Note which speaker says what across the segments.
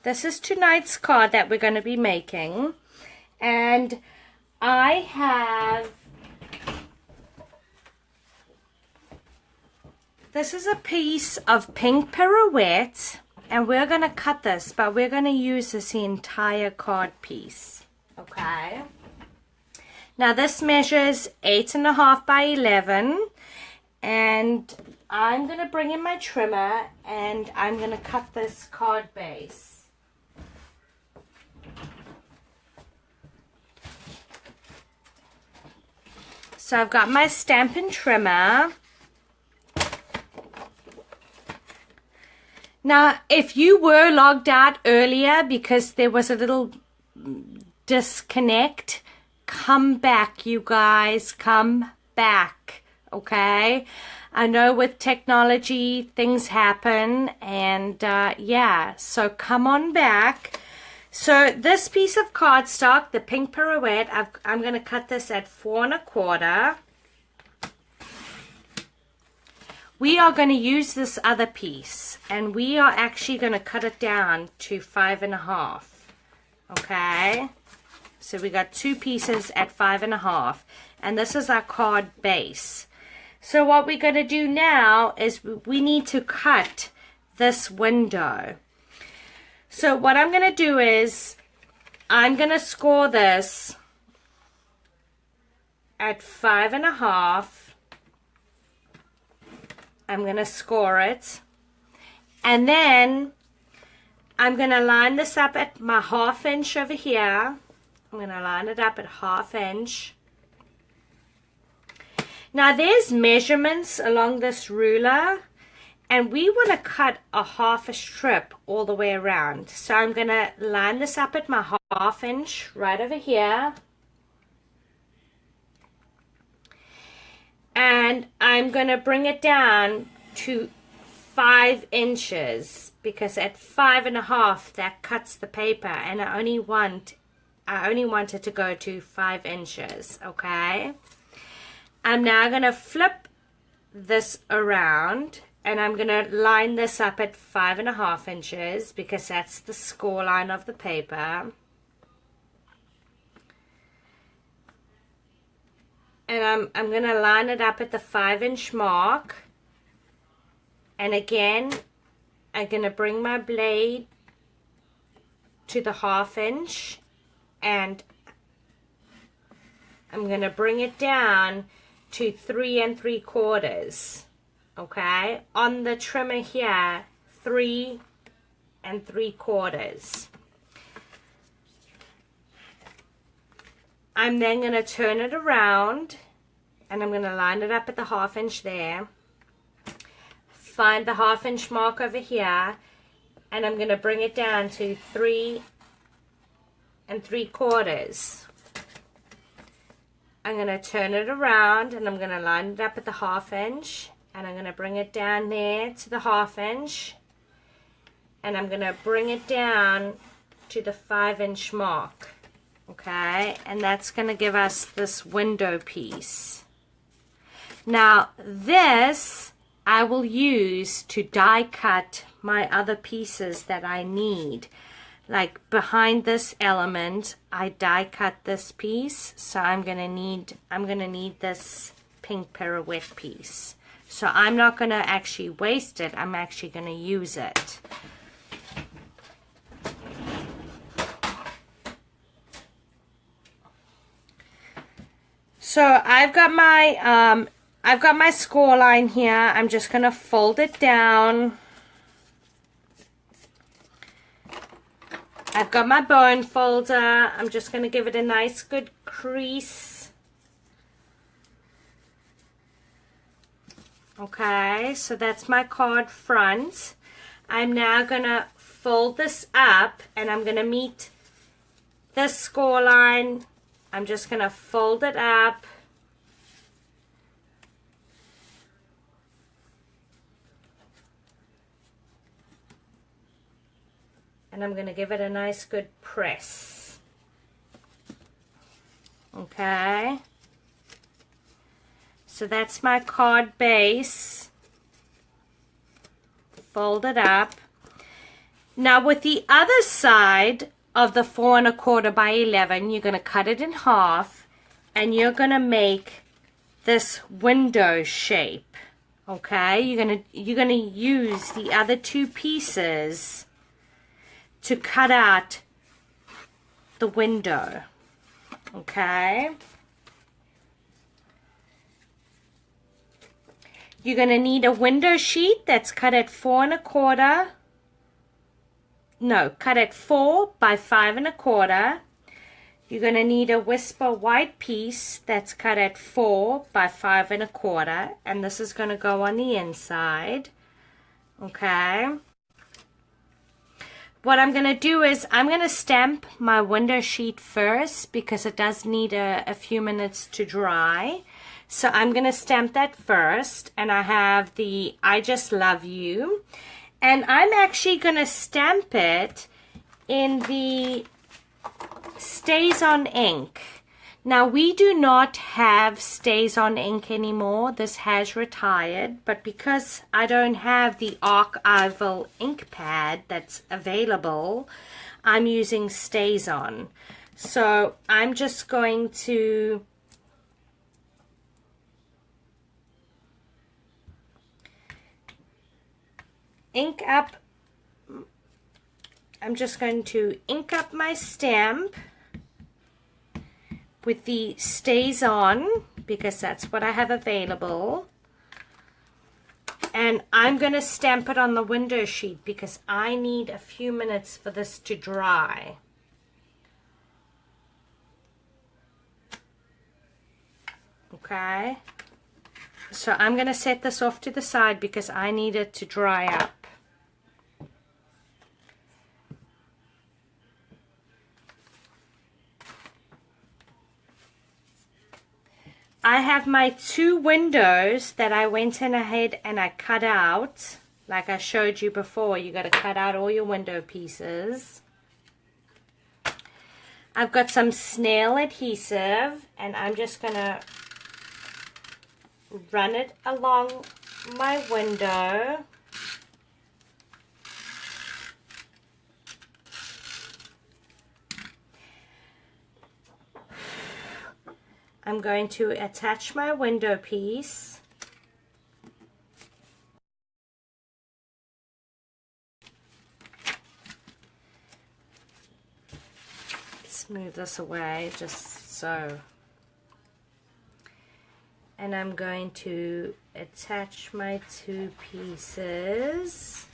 Speaker 1: This is tonight's card that we're going to be making. And I have, this is a piece of pink pirouette, and we're going to cut this, but we're going to use this entire card piece. Okay. Now this measures 8.5 by 11, and I'm going to bring in my trimmer and I'm going to cut this card base. So I've got my Stampin' trimmer. Now, if you were logged out earlier because there was a little disconnect, come back, you guys. Come back, okay? I know with technology, things happen, and yeah, so come on back. So this piece of cardstock, the pink pirouette, I'm going to cut this at 4 1/4. We are going to use this other piece, and we are actually going to cut it down to 5 1/2. Okay, so we got 2 pieces at 5 1/2, and this is our card base. So what we're going to do now is we need to cut this window. So what I'm going to do is I'm going to score this at 5 1/2. I'm going to score it, and then I'm going to line this up at my 1/2 inch over here. I'm going to line it up at 1/2 inch. Now there's measurements along this ruler, and we want to cut a 1/2 strip all the way around. So I'm going to line this up at my 1/2 inch right over here. And I'm going to bring it down to 5 inches, because at 5 1/2 that cuts the paper, and I only want it to go to 5 inches. Okay, I'm now going to flip this around, and I'm going to line this up at 5 1/2 inches, because that's the score line of the paper. And I'm going to line it up at the 5 inch mark. And again, I'm going to bring my blade to the 1/2 inch, and I'm going to bring it down to 3 3/4. Okay, on the trimmer here, 3 3/4. I'm then going to turn it around, and I'm going to line it up at the 1/2 inch there. Find the 1/2 inch mark over here, and I'm going to bring it down to 3 3/4. I'm going to turn it around, and I'm going to line it up at the 1/2 inch, and I'm going to bring it down there to the 1/2 inch, and I'm going to bring it down to the 5 inch mark. Okay, and that's going to give us this window piece. Now this I will use to die cut my other pieces that I need. Like behind this element, I die cut this piece, so I'm going to need this pink pirouette piece. So I'm not going to actually waste it, I'm actually going to use it. So I've got my score line here. I'm just going to fold it down. I've got my bone folder. I'm just going to give it a nice good crease. Okay, so that's my card front. I'm now going to fold this up, and I'm going to meet this score line. I'm just going to fold it up. And I'm going to give it a nice good press. Okay. So that's my card base. Fold it up. Now with the other side of the 4 1/4 by 11, you're going to cut it in half and you're going to make this window shape. Okay, you're gonna use the other 2 pieces to cut out the window. Okay, you're gonna need a window sheet that's cut at 4 1/4. No, cut at 4 by 5 1/4. You're going to need a Whisper white piece that's cut at 4 by 5 1/4, and this is going to go on the inside. Okay. What I'm going to do is I'm going to stamp my window sheet first because it does need a few minutes to dry. So I'm going to stamp that first, and I have the I Just Love You, and I'm actually going to stamp it in the Stays on ink. Now we do not have Stays on ink anymore. This has retired, but because I don't have the Archival ink pad that's available, I'm using Stays on. So I'm just going to ink up. I'm just going to ink up my stamp with the Stays on because that's what I have available, and I'm going to stamp it on the window sheet because I need a few minutes for this to dry. Okay, so I'm going to set this off to the side because I need it to dry up. I have my 2 windows that I went in ahead and I cut out. Like I showed you before, you got to cut out all your window pieces. I've got some Snail Adhesive, and I'm just going to run it along my window. I'm going to attach my window piece. Smooth this away just so. And I'm going to attach my 2 pieces.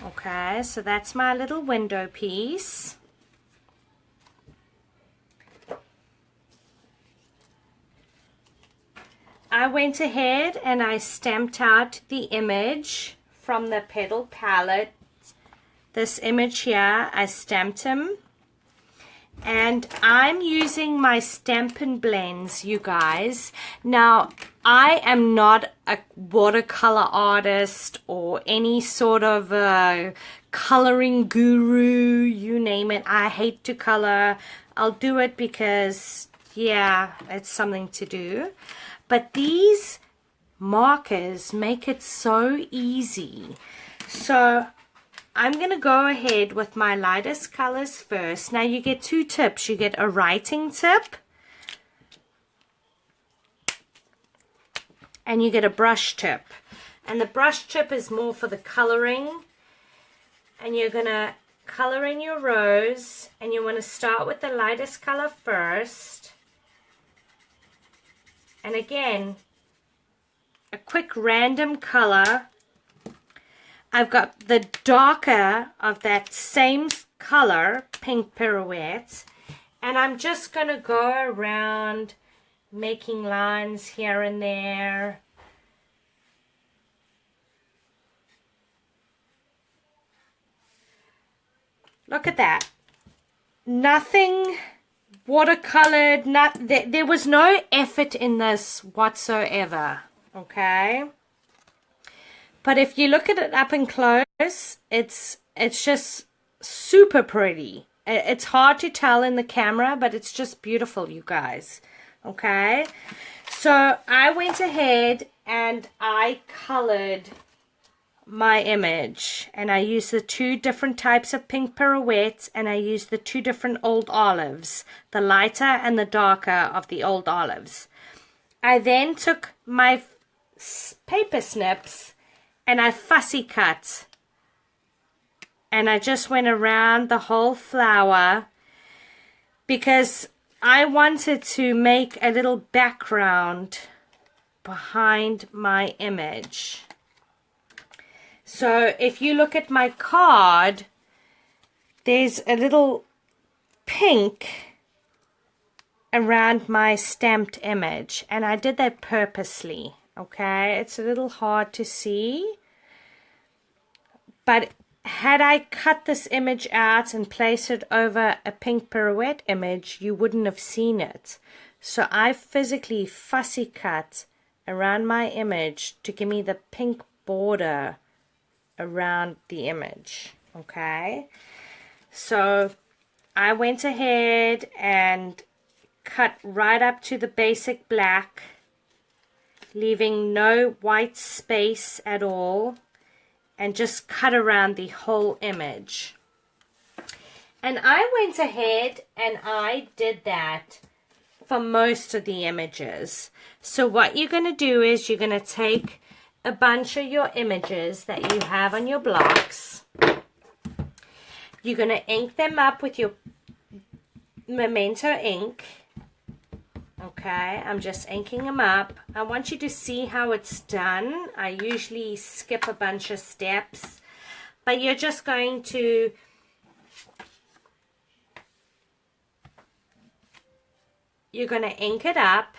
Speaker 1: Okay, so that's my little window piece. I went ahead and I stamped out the image from the Petal palette. This image here, I stamped him. And I'm using my Stampin' Blends, you guys. Now, I am not a watercolor artist or any sort of coloring guru, you name it. I hate to color. I'll do it because, yeah, it's something to do. But these markers make it so easy. So I'm going to go ahead with my lightest colors first. Now you get 2 tips. You get a writing tip and you get a brush tip. And the brush tip is more for the coloring. And you're going to color in your rows, and you want to start with the lightest color first. And again, a quick random color. I've got the darker of that same color, pink pirouette, and I'm just going to go around making lines here and there. Look at that. Nothing watercolored, there was no effort in this whatsoever, okay? But if you look at it up and close, it's just super pretty. It's hard to tell in the camera, but it's just beautiful, you guys, okay? So I went ahead and I colored my image, and I use the two different types of pink pirouettes, and I use the two different old olives, the lighter and the darker of the old olives. I then took my paper snips and I fussy cut, and I just went around the whole flower because I wanted to make a little background behind my image. So if you look at my card, there's a little pink around my stamped image, and I did that purposely. Okay, it's a little hard to see, but had I cut this image out and placed it over a pink pirouette image, you wouldn't have seen it. So I physically fussy cut around my image to give me the pink border around the image. Okay, so I went ahead and cut right up to the basic black, leaving no white space at all, and just cut around the whole image. And I went ahead and I did that for most of the images. So what you're going to do is you're going to take a bunch of your images that you have on your blocks. You're going to ink them up with your Memento ink. Okay, I'm just inking them up. I want you to see how it's done. I usually skip a bunch of steps, but you're just going to ink it up.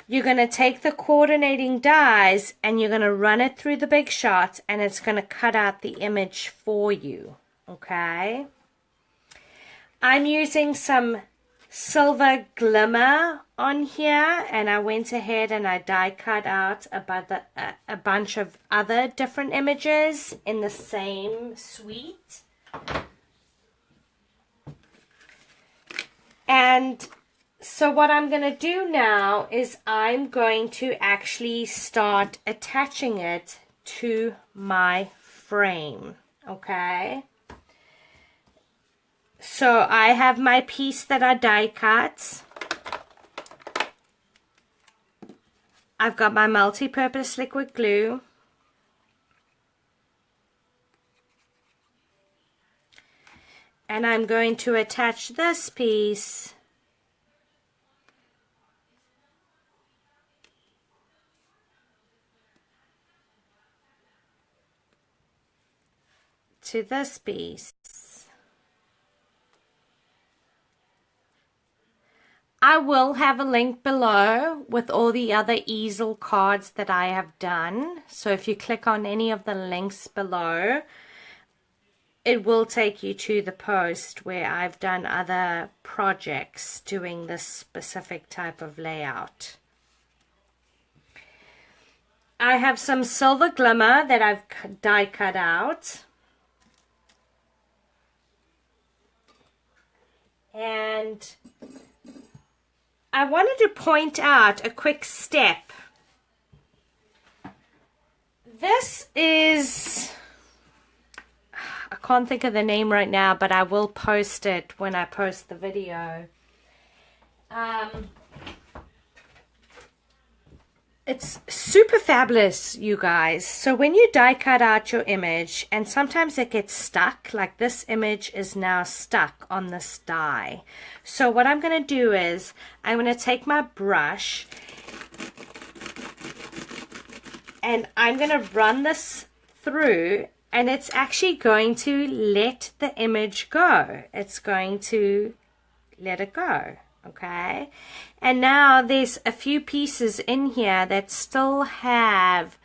Speaker 1: You're going to take the coordinating dies and you're going to run it through the big shot, and it's going to cut out the image for you. Okay, I'm using some silver glimmer on here, and I went ahead and I die cut out about a bunch of other different images in the same suite. And so what I'm going to do now is I'm going to actually start attaching it to my frame. Okay, so I have my piece that I die cut. I've got my multi-purpose liquid glue. And I'm going to attach this piece to this piece. I will have a link below with all the other easel cards that I have done. So if you click on any of the links below, it will take you to the post where I've done other projects doing this specific type of layout. I have some silver glimmer that I've die cut out. And I wanted to point out a quick step. This is, I can't think of the name right now, but I will post it when I post the video. It's super fabulous, you guys. So when you die cut out your image, and sometimes it gets stuck, like this image is now stuck on this die. So what I'm going to do is I'm going to take my brush and I'm going to run this through, and it's actually going to let the image go. It's going to let it go. Okay, and now there's a few pieces in here that still have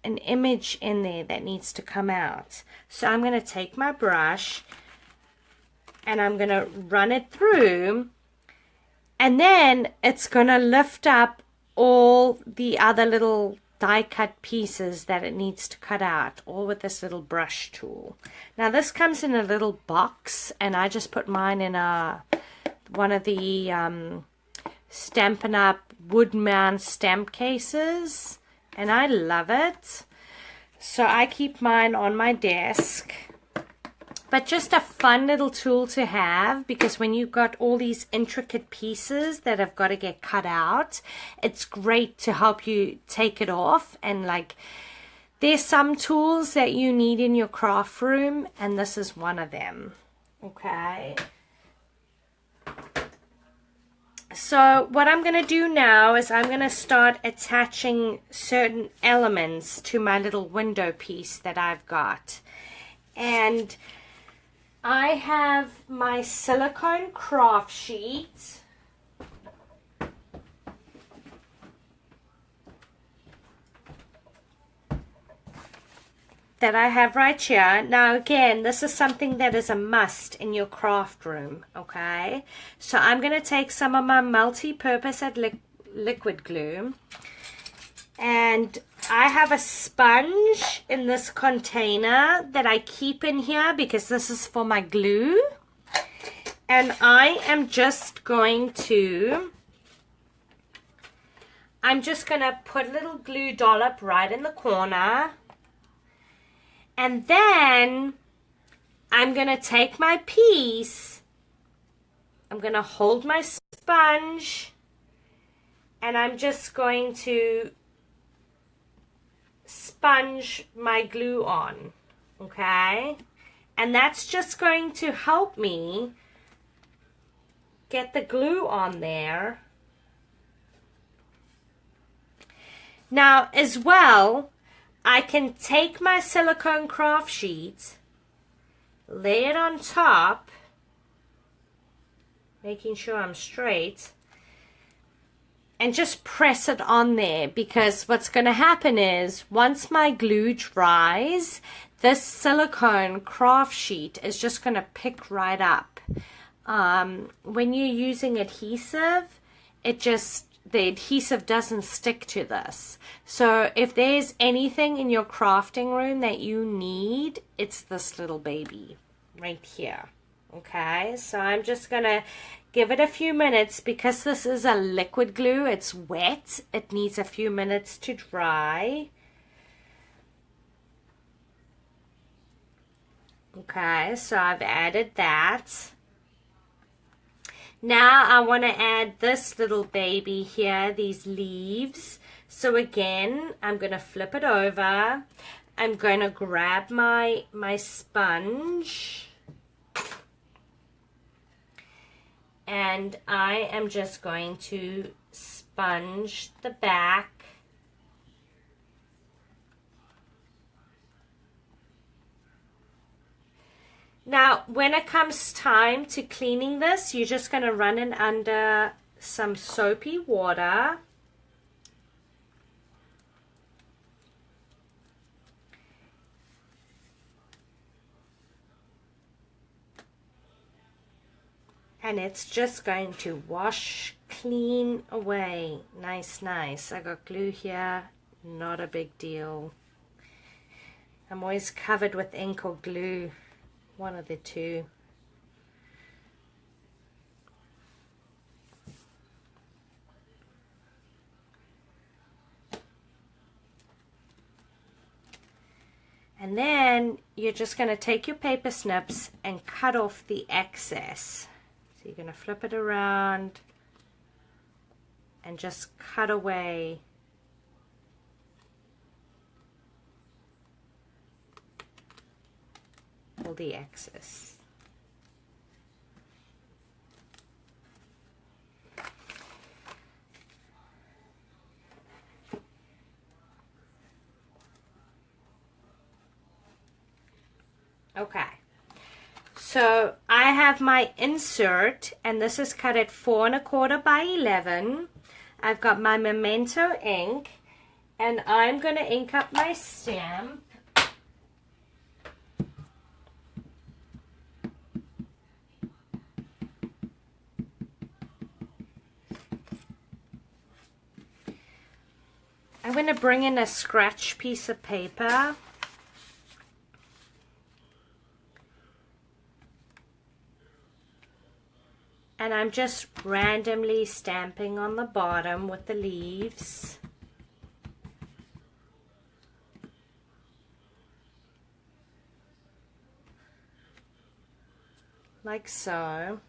Speaker 1: an image in there that needs to come out. So I'm going to take my brush and I'm going to run it through, and then it's going to lift up all the other little die cut pieces that it needs to cut out, all with this little brush tool. Now this comes in a little box, and I just put mine in one of the Stampin' Up wood mount stamp cases, and I love it. So I keep mine on my desk. But just a fun little tool to have, because when you've got all these intricate pieces that have got to get cut out, it's great to help you take it off. And like, there's some tools that you need in your craft room, and this is one of them. Okay. So what I'm going to do now is I'm going to start attaching certain elements to my little window piece that I've got. And I have my silicone craft sheet. That I have right here. Now again, this is something that is a must in your craft room, okay? So I'm going to take some of my multi-purpose liquid glue, and I have a sponge in this container that I keep in here because this is for my glue. And I am just going to put a little glue dollop right in the corner. And then I'm going to take my piece, I'm going to hold my sponge, and I'm just going to sponge my glue on, okay? And that's just going to help me get the glue on there. Now, as well, I can take my silicone craft sheet, lay it on top, making sure I'm straight, and just press it on there, because what's going to happen is once my glue dries, this silicone craft sheet is just going to pick right up. When you're using adhesive, the adhesive doesn't stick to this. So if there's anything in your crafting room that you need, it's this little baby right here. Okay, so I'm just gonna give it a few minutes, because this is a liquid glue, it's wet, it needs a few minutes to dry. Okay, so I've added that. Now I want to add this little baby here, these leaves. So again, I'm going to flip it over. I'm going to grab my sponge. And I am just going to sponge the back. Now, when it comes time to cleaning this, you're just going to run it under some soapy water. And it's just going to wash clean away. Nice, nice. I got glue here, not a big deal. I'm always covered with ink or glue. One of the two. And then you're just going to take your paper snips and cut off the excess. So you're going to flip it around and just cut away all the excess. Okay, so I have my insert, and this is cut at 4 1/4 by 11. I've got my Memento ink, and I'm going to ink up my stamp. I'm going to bring in a scratch piece of paper. And And I'm just randomly stamping on the bottom with the leaves. Like so.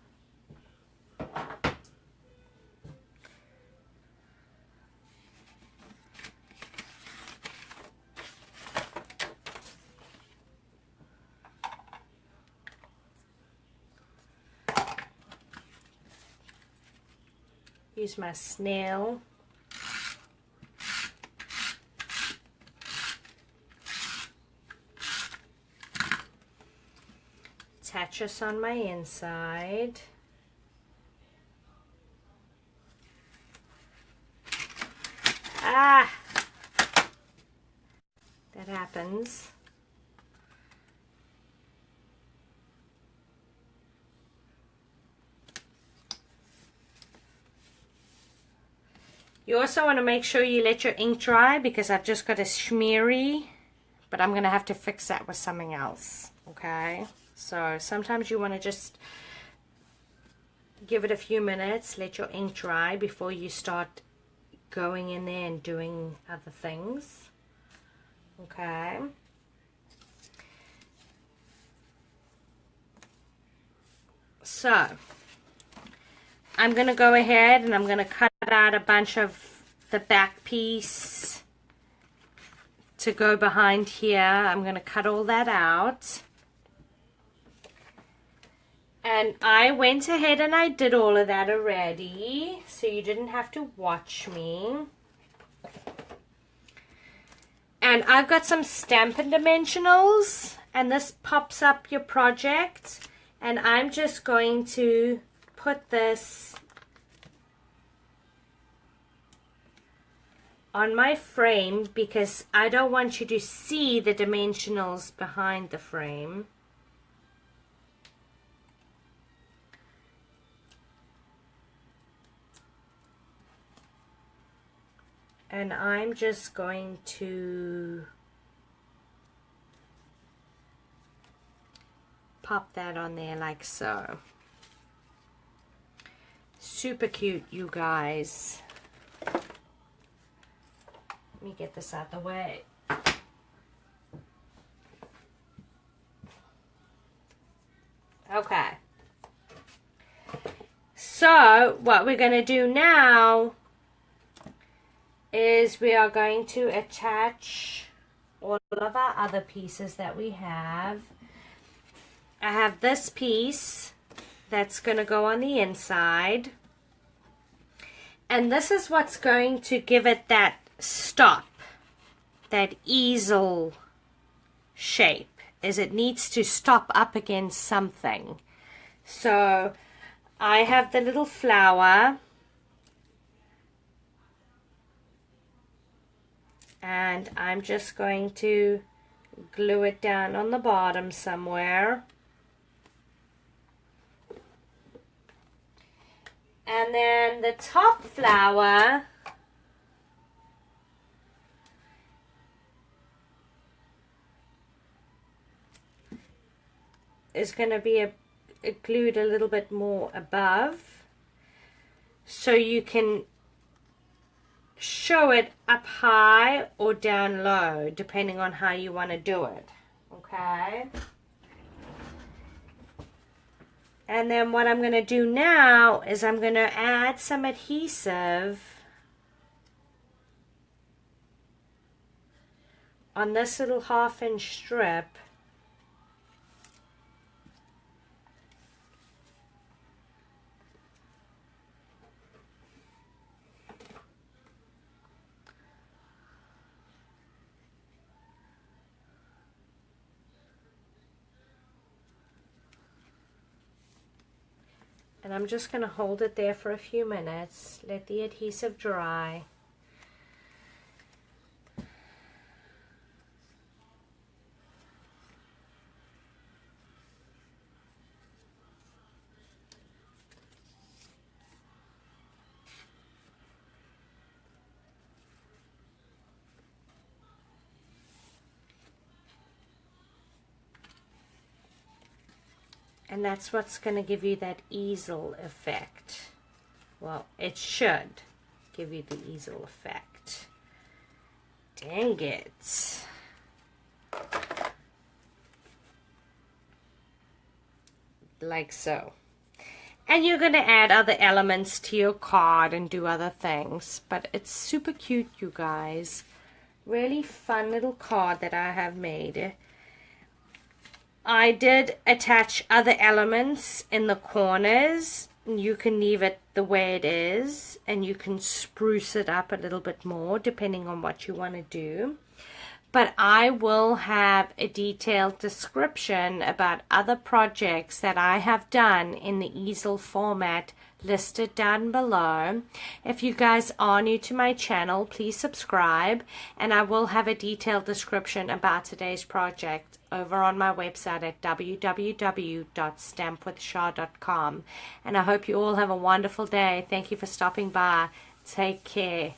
Speaker 1: Use my snail. Attach this on my inside. Ah! That happens. You also want to make sure you let your ink dry, because I've just got a smeary, but I'm going to have to fix that with something else, okay? So sometimes you want to just give it a few minutes, let your ink dry before you start going in there and doing other things, okay? So I'm going to go ahead and I'm going to cut out a bunch of the back piece to go behind here. I'm going to cut all that out. And I went ahead and I did all of that already, so you didn't have to watch me. And I've got some Stampin' Dimensionals, and this pops up your project. And I'm just going to put this on my frame because I don't want you to see the dimensionals behind the frame. And I'm just going to pop that on there like so. Super cute, you guys. Let me get this out the way. Okay. So what we're going to do now is we are going to attach all of our other pieces that we have. I have this piece that's going to go on the inside. And this is what's going to give it that stop, that easel shape, is it needs to stop up against something. So I have the little flower, and I'm just going to glue it down on the bottom somewhere. And then the top flower is going to be glued a little bit more above, so you can show it up high or down low depending on how you want to do it. Okay. And then what I'm going to do now is I'm going to add some adhesive on this little 1/2-inch strip. And I'm just going to hold it there for a few minutes, let the adhesive dry. And that's what's going to give you that easel effect. Well, it should give you the easel effect. Dang it. Like so. And you're going to add other elements to your card and do other things. But it's super cute, you guys. Really fun little card that I have made. I did attach other elements in the corners. You can leave it the way it is. And you can spruce it up a little bit more depending on what you want to do. But I will have a detailed description about other projects that I have done in the easel format listed down below. If you guys are new to my channel, please subscribe, and I will have a detailed description about today's project over on my website at www.stampwithshar.com. And I hope you all have a wonderful day. Thank you for stopping by. Take care.